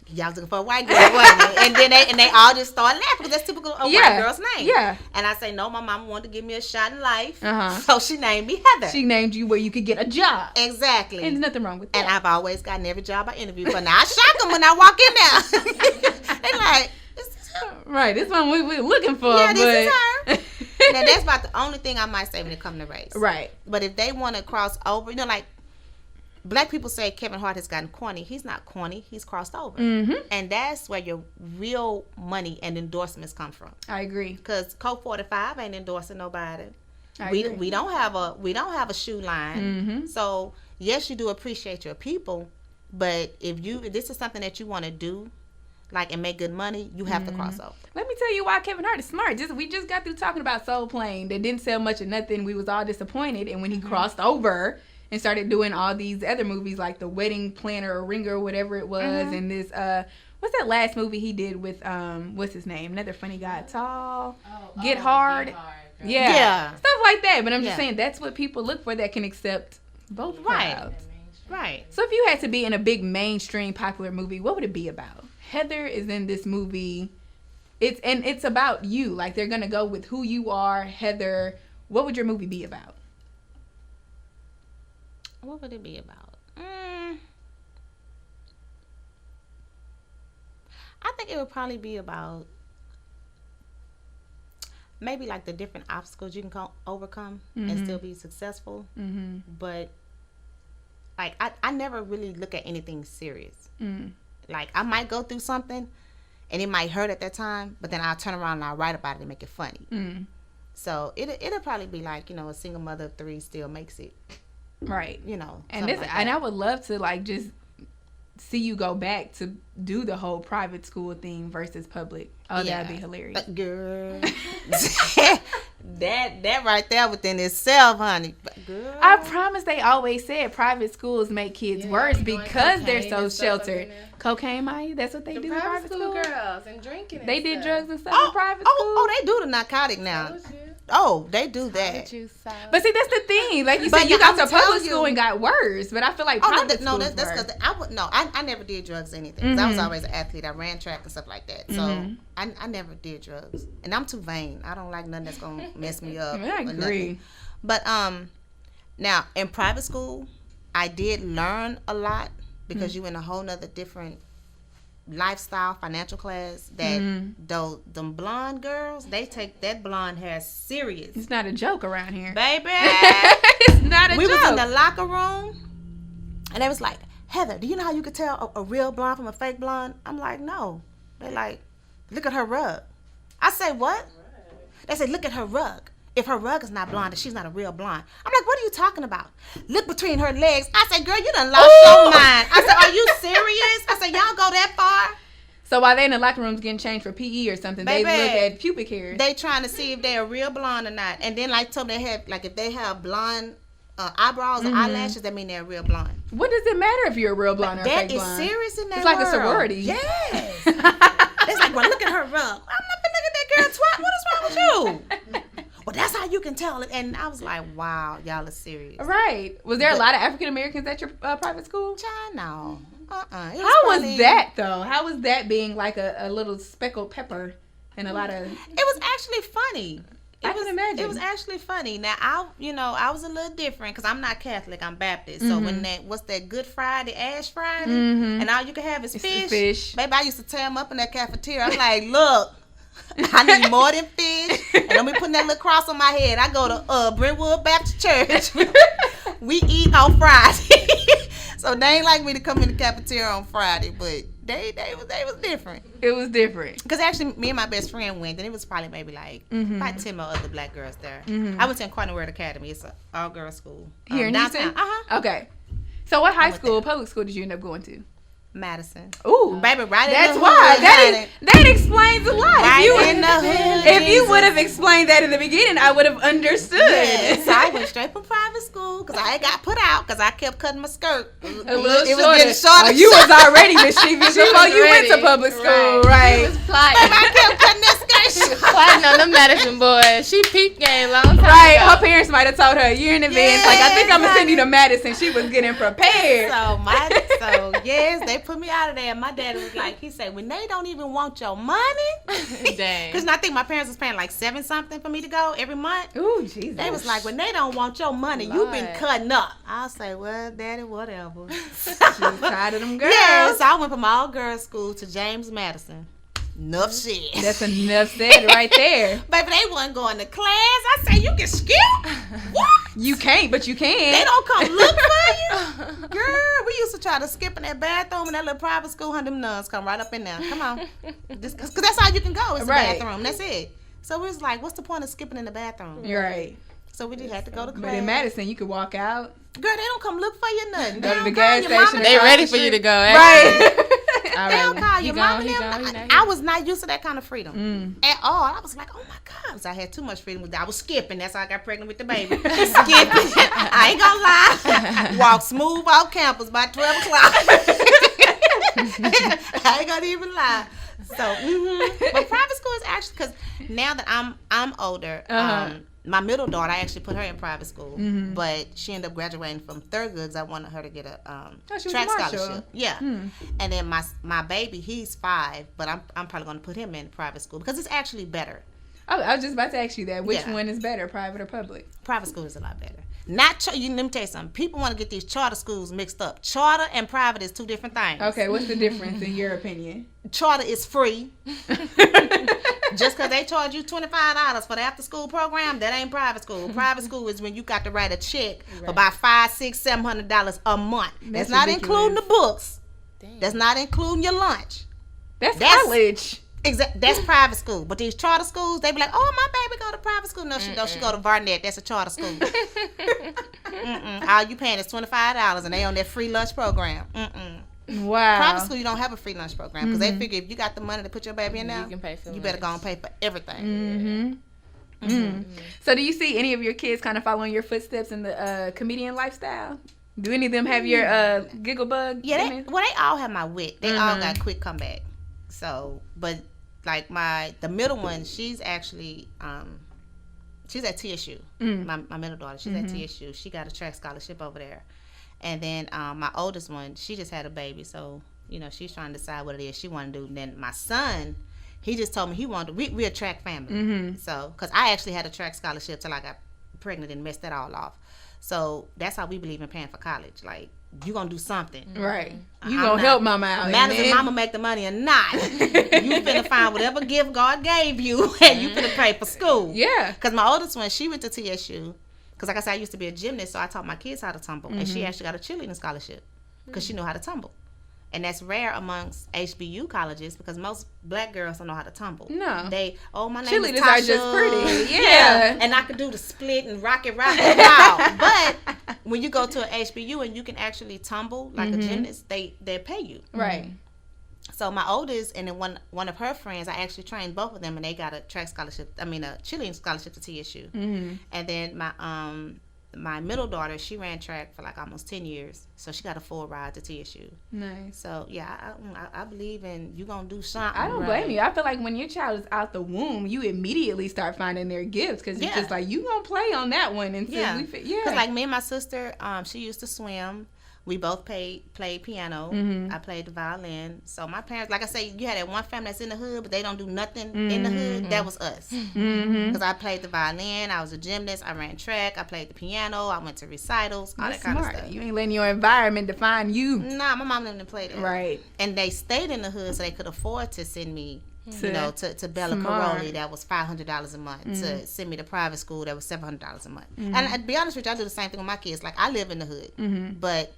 y'all was looking for a white girl, wasn't it? And they all just start laughing because that's typical of a white girl's name. Yeah. And I say, no, my mama wanted to give me a shot in life. So she named me Heather. She named you where you could get a job. Exactly. And there's nothing wrong with that. And I've always gotten every job I interview for. Now I shock them when I walk in there. They like, this is her. Right. This one we're looking for. Yeah, this is her. Now that's about the only thing I might say when it comes to race. Right. But if they want to cross over, like, black people say Kevin Hart has gotten corny. He's not corny. He's crossed over. And that's where your real money and endorsements come from. I agree. Because Coke 45 ain't endorsing nobody. We don't have a shoe line. So, yes, you do appreciate your people. But if this is something that you want to do, like, and make good money, you have to cross over. Let me tell you why Kevin Hart is smart. We just got through talking about Soul Plane. That didn't sell much of nothing. We was all disappointed. And when he crossed over and started doing all these other movies like The Wedding Planner or Ringer or whatever it was, and this what's that last movie he did with what's his name? Another funny guy, tall, Get Hard. Yeah, stuff like that. But I'm just saying that's what people look for that can accept both crowds. Right. So if you had to be in a big mainstream popular movie, what would it be about? Heather is in this movie. It's about you. Like, they're gonna go with who you are, Heather. What would your movie be about? What would it be about? I think it would probably be about maybe like the different obstacles you can overcome and still be successful. But like I never really look at anything serious. Like, I might go through something and it might hurt at that time, but then I'll turn around and I'll write about it and make it funny. So it'll probably be like, a single mother of 3 still makes it. Right. And and I would love to like just see you go back to do the whole private school thing versus public. That'd be hilarious. Girl. that right there within itself, honey. Girl. I promise they always said private schools make kids worse because they're so sheltered. Cocaine, Maya? That's what they do in private school? Girls and drinking and They stuff. did drugs and stuff in private school? Oh, they do the narcotic now. Oh, they do that. But see, that's the thing. Like you said, you got to public school and got worse. But I feel like private school that's because I never did drugs or anything. 'Cause I was always an athlete. I ran track and stuff like that. So I never did drugs. And I'm too vain. I don't like nothing that's gonna mess me up. I agree. But now in private school, I did learn a lot because you in a whole nother different lifestyle, financial class. That them blonde girls, they take that blonde hair serious. It's not a joke around here, baby. It's not a joke. We was in the locker room, and they was like, Heather, do you know how you could tell a real blonde from a fake blonde? I'm like, no. They like, look at her rug. I say, what? They say, look at her rug. If her rug is not blonde, then she's not a real blonde. I'm like, what are you talking about? Look between her legs. I say, girl, you done lost your mind. I said, are you serious? I said, y'all go that far? So while they in the locker rooms getting changed for PE or something, Baby, they look at pubic hair. They trying to see if they're a real blonde or not. And then like told me they have, like if they have blonde eyebrows and eyelashes, that mean they're a real blonde. What does it matter if you're a real blonde or a fake blonde? That is serious in that It's like world. a sorority. Yes. It's like, well, look at her rug. I'm not gonna look at that girl twat. What is wrong with you? Well, that's how you can tell it. And I was like, wow, y'all are serious. Right. Was there a lot of African Americans at your private school? No. How was that, though? How was that being like a little speckled pepper and a lot of... It was actually funny. I can imagine. It was actually funny. Now, I was a little different because I'm not Catholic. I'm Baptist. So when what's that Good Friday, Ash Friday, and all you can have is fish. Baby, I used to tear them up in that cafeteria. I'm like, look, I need more than fish. And don't be putting that little cross on my head. I go to Brentwood Baptist Church. We eat on Friday. So they ain't like me to come in the cafeteria on Friday, but they was different. It was different. Because actually, me and my best friend went, and it was probably maybe like 10 more other black girls there. I went to Corner Word Academy. It's an all-girls school. Here in downtown. Houston? Okay. So what high school, public school did you end up going to? Madison. Ooh. Baby, right in That's the why. hood, That explains a lot. Right You in the hood. If you would have explained that in the beginning, I would have understood. Yes, I went straight from private school because I got put out because I kept cutting my skirt. A little it was getting shorter. Oh, you was already mischievous before you went to public school, right? She was plotting. I kept cutting that skirt. Plotting on the Madison boys. She peeped game long time Right, ago. her parents might have told her a year in advance, like, I think I'm gonna send you to Madison. She was getting prepared. So yes, they put me out of there. My dad was like, he said, when they don't even want your money, Dang. because I think my parents was paying like $7 something for me to go every month. Ooh, Jesus. They was like, when they don't want your money, Lord. you've been cutting up. I'll say, well, daddy, whatever. She was tired of them girls. Yeah, so I went from all girls school to James Madison. Enough shit. That's enough said right there. Baby, they wasn't going to class. I said, you can skip? What? You can't, but you can. They don't come look for you? Girl, we used to try to skip in that bathroom in that little private school. Them nuns come right up in there. Come on. Because that's all you can go is the Right. bathroom. That's it. So we was like, what's the point of skipping in the bathroom? You're right. So we just had to go to class. But in Madison, you could walk out. Girl, they don't come look for you nothing. Go They to the don't gas call your station. mama. They ready for you to go. Eh? Right. All They don't right. call He your gone, mama. he them. gone, he not I here. was not used to that kind of freedom at all. I was like, oh my God. So I had too much freedom. I was skipping. That's how I got pregnant with the baby. Skipping. I ain't gonna lie. Walk smooth off campus by 12 o'clock. I ain't gonna even lie. So, but private school is actually, because now that I'm older, my middle daughter, I actually put her in private school, but she ended up graduating from third grade because I wanted her to get a she was track a Marshall. scholarship. Yeah, and then my baby, he's 5, but I'm probably going to put him in private school because it's actually better. Oh, I was just about to ask you that. Which Yeah. one is better, private or public? Private school is a lot better. Not let me tell you something. People want to get these charter schools mixed up. Charter and private is two different things. Okay, what's the difference in your opinion? Charter is free. Just because they charge you $25 for the after school program, that ain't private school. Private school is when you got to write a check for about $500, $600, $700 a month. That's not ridiculous. including the books. Dang. That's not including your lunch. That's college. That's private school. But these charter schools, they be like, oh, my baby go to private school. No, she don't. She go to Barnett. That's a charter school. All you paying is $25 and they on that free lunch program. Wow. Private school, you don't have a free lunch program because they figure if you got the money to put your baby in there, You can pay for you better go and pay for everything. So do you see any of your kids kind of following your footsteps in the comedian lifestyle? Do any of them have your giggle bug? Yeah, they all have my wit. They all got quick comeback. So, but like the middle one, she's actually she's at TSU. My middle daughter, she's at TSU. She got a track scholarship over there. And then my oldest one, she just had a baby, so she's trying to decide what it is she want to do. And then my son, he just told me he wanted to. We're a track family, so because I actually had a track scholarship till I got pregnant and messed that all off. So that's how we believe in paying for college. Like, you gonna do something, Right? You gonna help mama out. Matters if mama make the money or not. You finna find whatever gift God gave you, and you finna pay for school. Yeah. Because my oldest one, she went to TSU. Because like I said, I used to be a gymnast, so I taught my kids how to tumble. And she actually got a cheerleading scholarship because she knew how to tumble. And that's rare amongst HBU colleges because most black girls don't know how to tumble. No. My name Cheerleaders is Tasha. are just pretty. Yeah. And I could do the split and rock it. Wow. But when you go to an HBU and you can actually tumble like a gymnast, they pay you. Right. So my oldest and then one of her friends, I actually trained both of them, and they got a track scholarship. a cheerleading scholarship to TSU. And then my middle daughter, she ran track for like almost 10 years, so she got a full ride to TSU. Nice. So yeah, I believe in you gonna do something. I don't blame you. I feel like when your child is out the womb, you immediately start finding their gifts because it's just like you gonna play on that one until we fit. Yeah. Because like me and my sister, she used to swim. We both played piano. I played the violin. So my parents, like I say, you had that one family that's in the hood, but they don't do nothing in the hood. That was us. Because I played the violin. I was a gymnast. I ran track. I played the piano. I went to recitals. All That's that kind smart. of stuff. You ain't letting your environment define you. Nah, my mom didn't play that. Right. And they stayed in the hood, so they could afford to send me, to Bella Smart. Caroli. That was $500 a month. To send me to private school, that was $700 a month. And to be honest with you, I do the same thing with my kids. Like, I live in the hood, but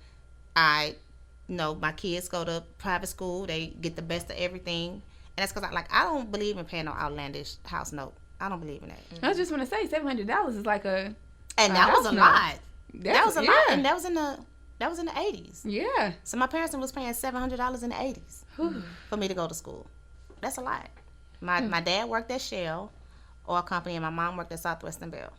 my kids go to private school. They get the best of everything, and that's because I don't believe in paying no outlandish house note. I don't believe in that. I was just gonna say $700 is like a. And that was a lot. That was a lot, yeah. and that was in the 80s. Yeah. So my parents was paying $700 in the 80s for me to go to school. That's a lot. My dad worked at Shell Oil Company, and my mom worked at Southwestern Bell.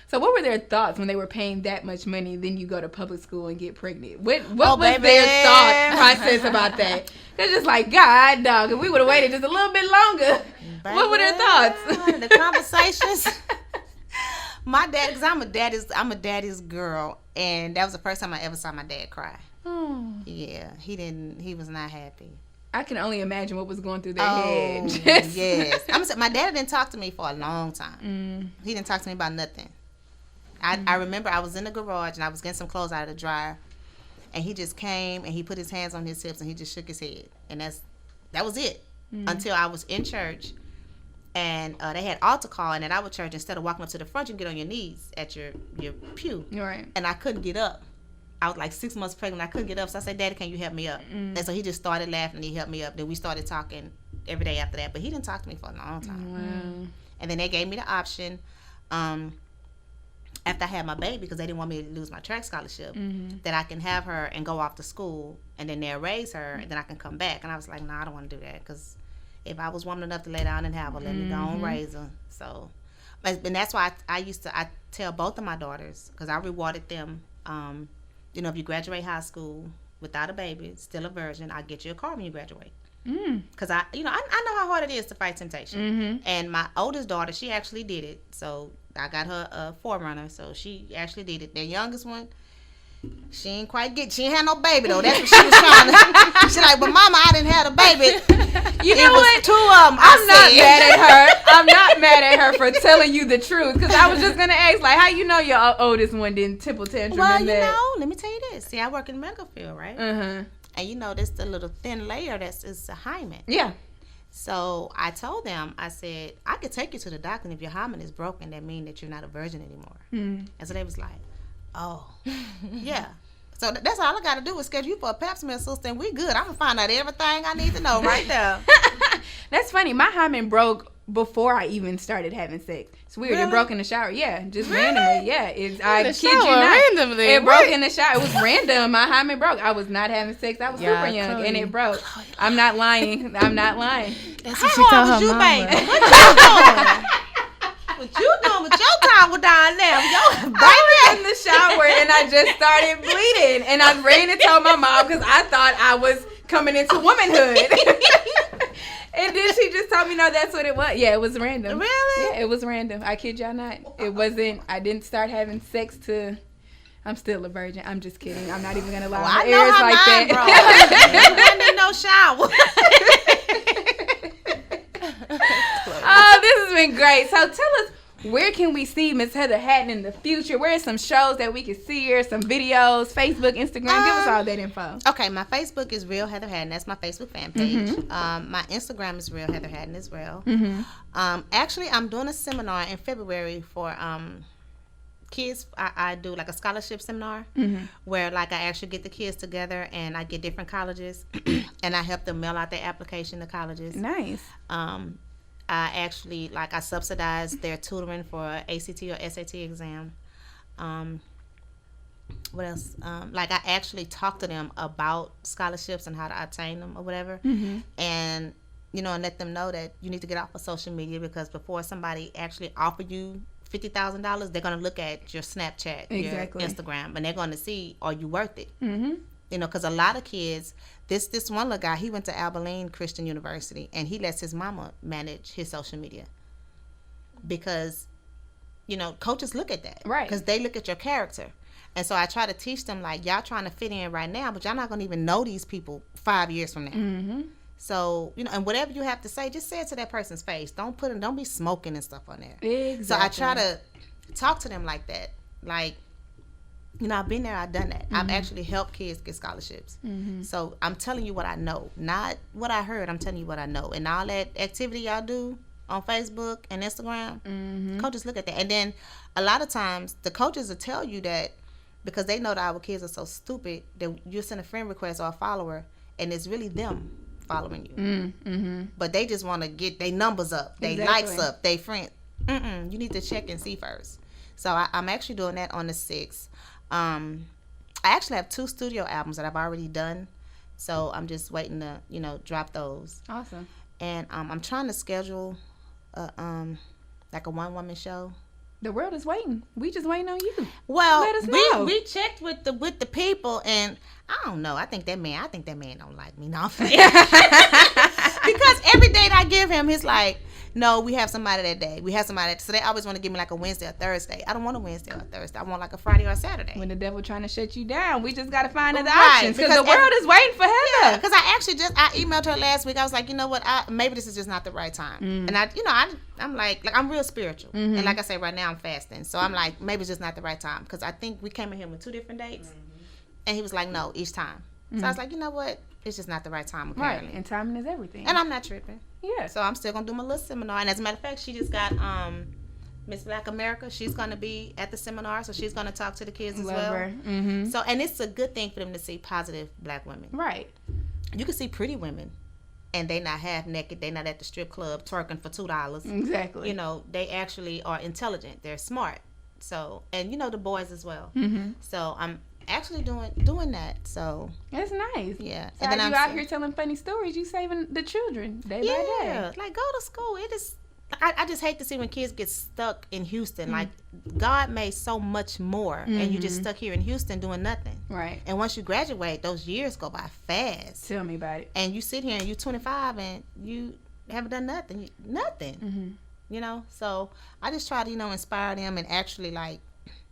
So what were their thoughts when they were paying that much money, then you go to public school and get pregnant? What was their thought process about that? They're just like, God, dog, if we would have waited just a little bit longer, what were their thoughts? The conversations. My dad, because I'm a daddy's girl, and that was the first time I ever saw my dad cry. Oh. Yeah, he was not happy. I can only imagine what was going through their head. Yes. My dad didn't talk to me for a long time. He didn't talk to me about nothing. I remember I was in the garage and I was getting some clothes out of the dryer, and he just came and he put his hands on his hips and he just shook his head, and that was it. Until I was in church, and they had altar call, and at our church, instead of walking up to the front, you get on your knees at your pew. Right. And I couldn't get up. I was like 6 months pregnant. I couldn't get up, so I said, Daddy, can you help me up? And so he just started laughing and he helped me up. Then we started talking every day after that, but he didn't talk to me for a long time. Wow. And then they gave me the option. After I had my baby, because they didn't want me to lose my track scholarship, that I can have her and go off to school, and then they'll raise her, and then I can come back. And I was like, no, I don't want to do that, because if I was woman enough to lay down and have her, let me go and raise her. So, and that's why I tell both of my daughters, because I rewarded them. If you graduate high school without a baby, still a virgin, I'll get you a car when you graduate. Because I know how hard it is to fight temptation. And my oldest daughter, she actually did it. So I got her a Forerunner, so she actually did it. The youngest one, she ain't had no baby though. That's what she was trying to. She's like, but Mama, I didn't have a baby. You know what? Two of them. I'm not mad at her. I'm not mad at her for telling you the truth, because I was just gonna ask, like, how you know your oldest one didn't temple tantrum? Well, let me tell you this. See, I work in the medical field, right? And this the little thin layer is a hymen. Yeah. So I told them, I said, I could take you to the doctor, and if your hymen is broken, that means that you're not a virgin anymore. And so they was like, oh, yeah. So that's all I got to do is schedule you for a pap smear, sister, and we good. I'm going to find out everything I need to know right there. That's funny. My hymen broke before I even started having sex. It's weird. Really? It broke in the shower. Yeah, just randomly. Yeah, I kid you shower, not. randomly. It broke in the shower. It was random. My hymen broke. I was not having sex. I was super young, and it broke. I'm not lying. I'm not lying. That's what she told her you, mama. baby? What you doing? What you doing with your towel down there? I was in the shower, and I just started bleeding, and I ran and told my mom because I thought I was coming into womanhood. And then she just told me, no, that's what it was. Yeah, it was random. Really? Yeah, it was random. I kid y'all not. It wasn't, I didn't start having sex I'm still a virgin. I'm just kidding. I'm not even going to lie. Well, I know how mine broke. I need no shower. Oh, this has been great. So tell us, where can we see Miss Heather Hatton in the future? Where are some shows that we can see her, some videos, Facebook, Instagram? Give us all that info. Okay, my Facebook is Real Heather Hatton. That's my Facebook fan page. My Instagram is Real Heather Hatton as well. Actually, I'm doing a seminar in February for kids. I do like a scholarship seminar where like I actually get the kids together and I get different colleges and I help them mail out their application to colleges. Nice. I actually, I subsidize their tutoring for ACT or SAT exam. What else? I actually talk to them about scholarships and how to obtain them or whatever. And, and let them know that you need to get off of social media, because before somebody actually offer you $50,000, they're going to look at your Snapchat, your Instagram, and they're going to see, are you worth it? Because a lot of kids, this one little guy, he went to Abilene Christian University, and he lets his mama manage his social media because, coaches look at that. Right. Because they look at your character. And so I try to teach them, y'all trying to fit in right now, but y'all not going to even know these people 5 years from now. So, and whatever you have to say, just say it to that person's face. Don't be smoking and stuff on there. Exactly. So I try to talk to them like that. I've been there, I've done that. I've actually helped kids get scholarships. So I'm telling you what I know, not what I heard. I'm telling you what I know. And all that activity y'all do on Facebook and Instagram, coaches look at that. And then a lot of times the coaches will tell you that because they know that our kids are so stupid that you send a friend request or a follower and it's really them following you. But they just want to get their numbers up, their likes up, their friends. You need to check and see first. So I'm actually doing that on the 6th. I actually have 2 studio albums that I've already done, so I'm just waiting to, drop those. Awesome. and I'm trying to schedule like a one-woman show. The world is waiting. We just waiting on you. Well, let us know. We checked with the people, and I don't know. I think that man don't like me. No, because every date I give him, he's like, no, we have somebody that day. We have somebody. So they always want to give me like a Wednesday or Thursday. I don't want a Wednesday or Thursday. I want like a Friday or a Saturday. When the devil trying to shut you down, we just got to find other options because the world is waiting for Heather. Yeah, because I emailed her last week. I was like, you know what? Maybe this is just not the right time. And I'm like I'm real spiritual. And like I say, right now I'm fasting. So I'm like, maybe it's just not the right time because I think we came in here with 2 different dates. And he was like, no, each time. So I was like, you know what? It's just not the right time, apparently. Right, and timing is everything. And I'm not tripping. Yeah. So I'm still going to do my little seminar. And as a matter of fact, she just got Miss Black America. She's going to be at the seminar, so she's going to talk to the kids as well. Mm-hmm. So, and it's a good thing for them to see positive black women. Right. You can see pretty women, and they not half naked. They not at the strip club twerking for $2. Exactly. You know, they actually are intelligent. They're smart. So, and the boys as well. Mm-hmm. So I'm actually doing that. So that's nice. Yeah. So and then you out here telling funny stories, you saving the children day by day. Yeah, like go to school. It is. I just hate to see when kids get stuck in Houston. Like God made so much more, and you just stuck here in Houston doing nothing. Right. And once you graduate, those years go by fast. Tell me about it. And you sit here and you're 25 and you haven't done nothing. Nothing. So I just try to inspire them and actually like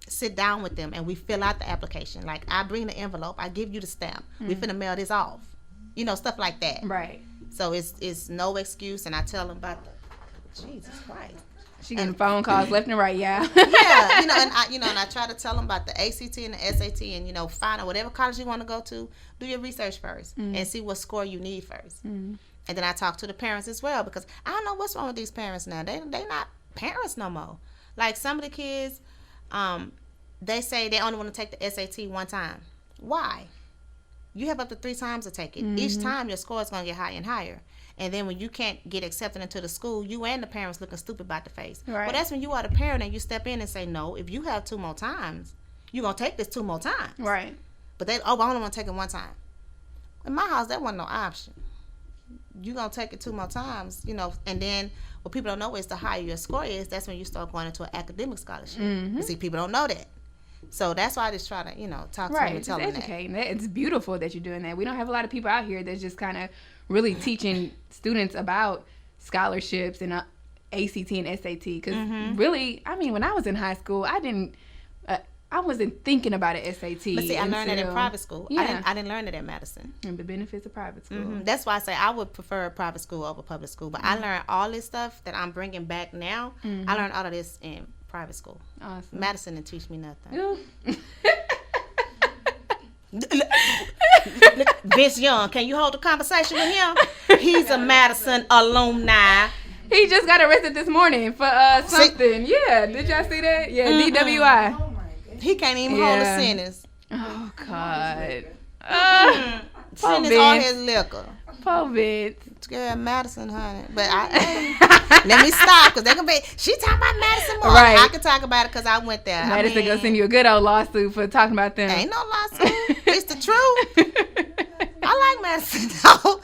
sit down with them and we fill out the application. Like I bring the envelope, I give you the stamp. We finna mail this off. Stuff like that. Right. So it's no excuse, and I tell them about Jesus Christ. She getting phone calls left and right, yeah. Yeah, and I try to tell them about the ACT and the SAT, and find out whatever college you want to go to, do your research first and see what score you need first. And then I talk to the parents as well, because I don't know what's wrong with these parents now. They not parents no more. Like some of the kids, they say they only want to take the SAT one time. Why? You have up to 3 times to take it. Each time your score is going to get higher and higher. And then when you can't get accepted into the school, you and the parents looking stupid about the face. Right. Well, that's when you are the parent and you step in and say, no, if you have 2 more times, you're going to take this 2 more times. Right. But I only want to take it 1 time. In my house, that wasn't no option. You're going to take it 2 more times, and then what people don't know is the higher your score is, that's when you start going into an academic scholarship. You see, people don't know that. So that's why I just try to, talk to them and tell them that. Educating. It's beautiful that you're doing that. We don't have a lot of people out here that's just kind of really teaching students about scholarships and ACT and SAT. Because really, I mean, when I was in high school, I wasn't thinking about an SAT. But see, I learned that in private school. Yeah. I didn't learn it at Madison. And the benefits of private school. That's why I say I would prefer private school over public school. But I learned all this stuff that I'm bringing back now. I learned all of this in private school. Awesome. Madison didn't teach me nothing. Vince Young, can you hold a conversation with him? He's a Madison alumni. He just got arrested this morning for something. Yeah, did y'all see that? Yeah, DWI. Oh my goodness. He can't even hold a sentence. Oh God. Sentence all his liquor. Poor Vince. Yeah, Madison, honey. But let me stop, because they're going to be, she talking about Madison more. Right. I can talk about it because I went there. Madison gonna send you a good old lawsuit for talking about them. Ain't no lawsuit. It's the truth. I like Madison, though.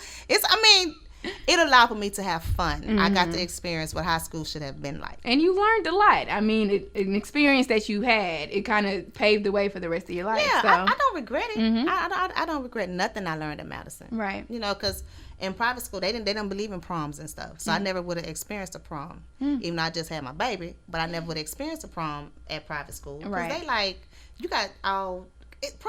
It allowed for me to have fun. I got to experience what high school should have been like. And you learned a lot. I mean, an experience that you had, it kind of paved the way for the rest of your life. Yeah, so. I don't regret it. I don't regret nothing I learned at Madison. Right. Because in private school, they don't believe in proms and stuff. So I never would have experienced a prom. Even though I just had my baby. But I never would have experienced a prom at private school. Because they like, you got prom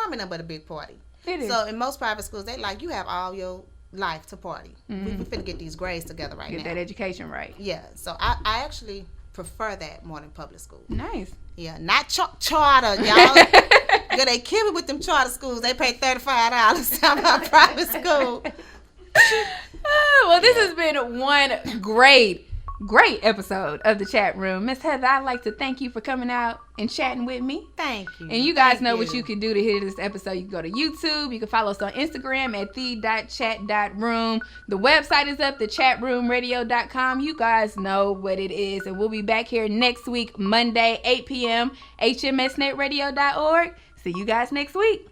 ain't nothing but a big party. It is. So in most private schools, they like, you have all your life to party. We finna get these grades together right now. Get that education right. Yeah. So I actually prefer that more than public school. Nice. Yeah. Not charter, y'all. Yeah, they kill me with them charter schools. They pay $35 to my private school. Well, this has been one great episode of the chat room. Miss Heather, I'd like to thank you for coming out and chatting with me. Thank you. And you guys know what you can do to hear this episode. You can go to YouTube. You can follow us on Instagram at the.chat.room. The website is up, thechatroomradio.com. You guys know what it is. And we'll be back here next week, Monday, 8 p.m., hmsnetradio.org. See you guys next week.